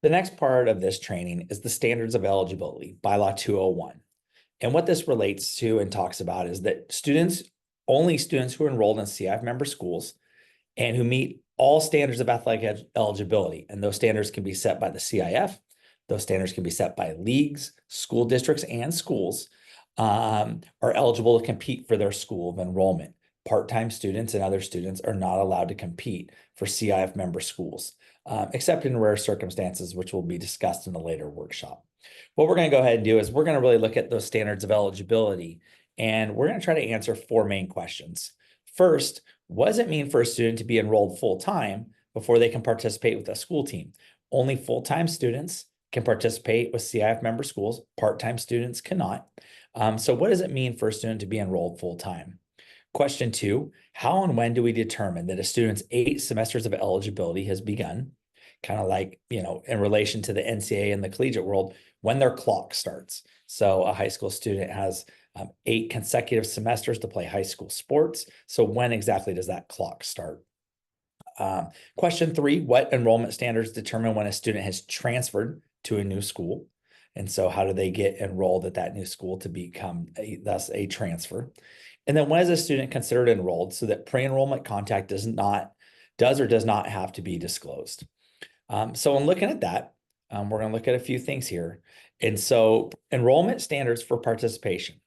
The next part of this training is the standards of eligibility, Bylaw 201. And what this relates to and talks about is that only students who are enrolled in CIF member schools and who meet all standards of athletic eligibility, and those standards can be set by the CIF, those standards can be set by leagues, school districts, and schools, are eligible to compete for their school of enrollment. Part-time students and other students are not allowed to compete for CIF member schools, except in rare circumstances, which will be discussed in a later workshop. What we're going to go ahead and do is we're going to really look at those standards of eligibility, and we're going to try to answer four main questions. First, what does it mean for a student to be enrolled full-time before they can participate with a school team? Only full-time students can participate with CIF member schools. Part-time students cannot. So what does it mean for a student to be enrolled full-time? Question two, how and when do we determine that a student's 8 semesters of eligibility has begun? Kind of like, in relation to the NCAA and the collegiate world, when their clock starts. So a high school student has 8 consecutive semesters to play high school sports. So when exactly does that clock start? Question three, what enrollment standards determine when a student has transferred to a new school? And so how do they get enrolled at that new school to become thus a transfer? And then when is a student considered enrolled so that pre-enrollment contact does or does not have to be disclosed? So in looking at that, we're going to look at a few things here. And so enrollment standards for participation.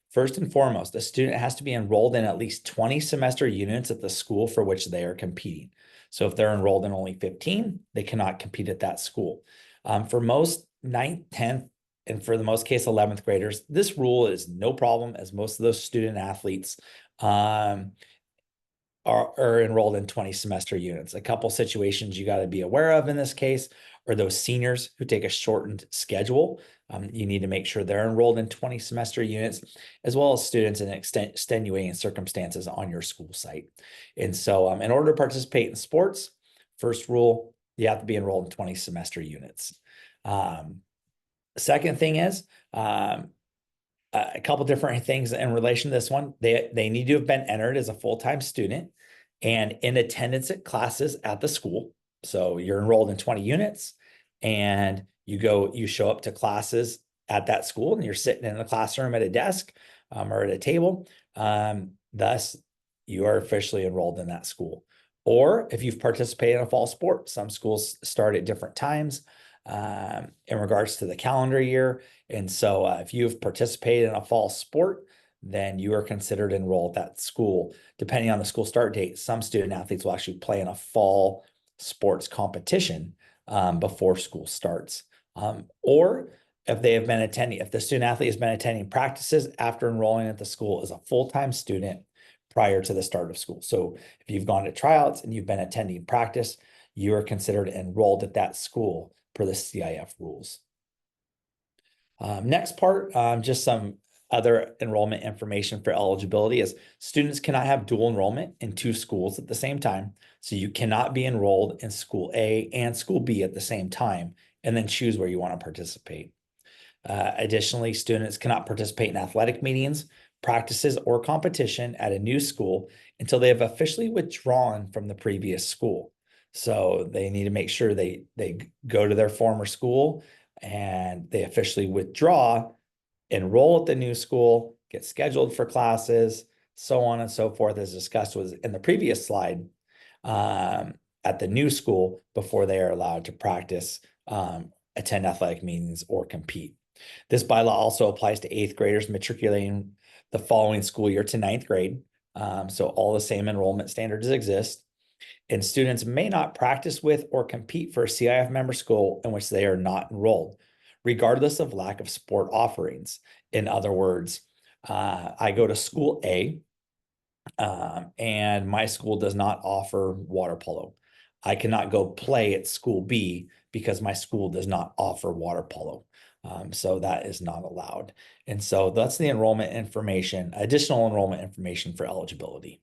First and foremost, a student has to be enrolled in at least 20 semester units at the school for which they are competing. So if they're enrolled in only 15, they cannot compete at that school. For most 9th, 10th, and for the most case 11th graders, this rule is no problem, as most of those student athletes are enrolled in 20 semester units. A couple situations you got to be aware of in this case are those seniors who take a shortened schedule. You need to make sure they're enrolled in 20 semester units, as well as students in extenuating circumstances on your school site. And so in order to participate in sports, first rule, you have to be enrolled in 20 semester units. Second thing is, a couple different things in relation to this one. They need to have been entered as a full-time student and in attendance at classes at the school. So you're enrolled in 20 units and you show up to classes at that school and you're sitting in a classroom at a desk or at a table. Thus, you are officially enrolled in that school. Or if you've participated in a fall sport, some schools start at different times in regards to the calendar year. And so if you've participated in a fall sport, then you are considered enrolled at that school. Depending on the school start date, some student athletes will actually play in a fall sports competition before school starts. Or if the student athlete has been attending practices after enrolling at the school as a full-time student prior to the start of school. So if you've gone to tryouts and you've been attending practice, you are considered enrolled at that school per the CIF rules. Next part, just some other enrollment information for eligibility is students cannot have dual enrollment in 2 schools at the same time. So you cannot be enrolled in school A and school B at the same time and then choose where you want to participate. Additionally, students cannot participate in athletic meetings, practices, or competition at a new school until they have officially withdrawn from the previous school. So they need to make sure they go to their former school and they officially withdraw, enroll at the new school, get scheduled for classes, so on and so forth, as discussed was in the previous slide, at the new school before they are allowed to practice, attend athletic meetings, or compete. This bylaw also applies to 8th graders matriculating the following school year to 9th grade. So all the same enrollment standards exist. And students may not practice with or compete for a CIF member school in which they are not enrolled, regardless of lack of sport offerings. In other words, I go to school A, and my school does not offer water polo. I cannot go play at school B because my school does not offer water polo. So that is not allowed. And so that's the enrollment information, additional enrollment information for eligibility.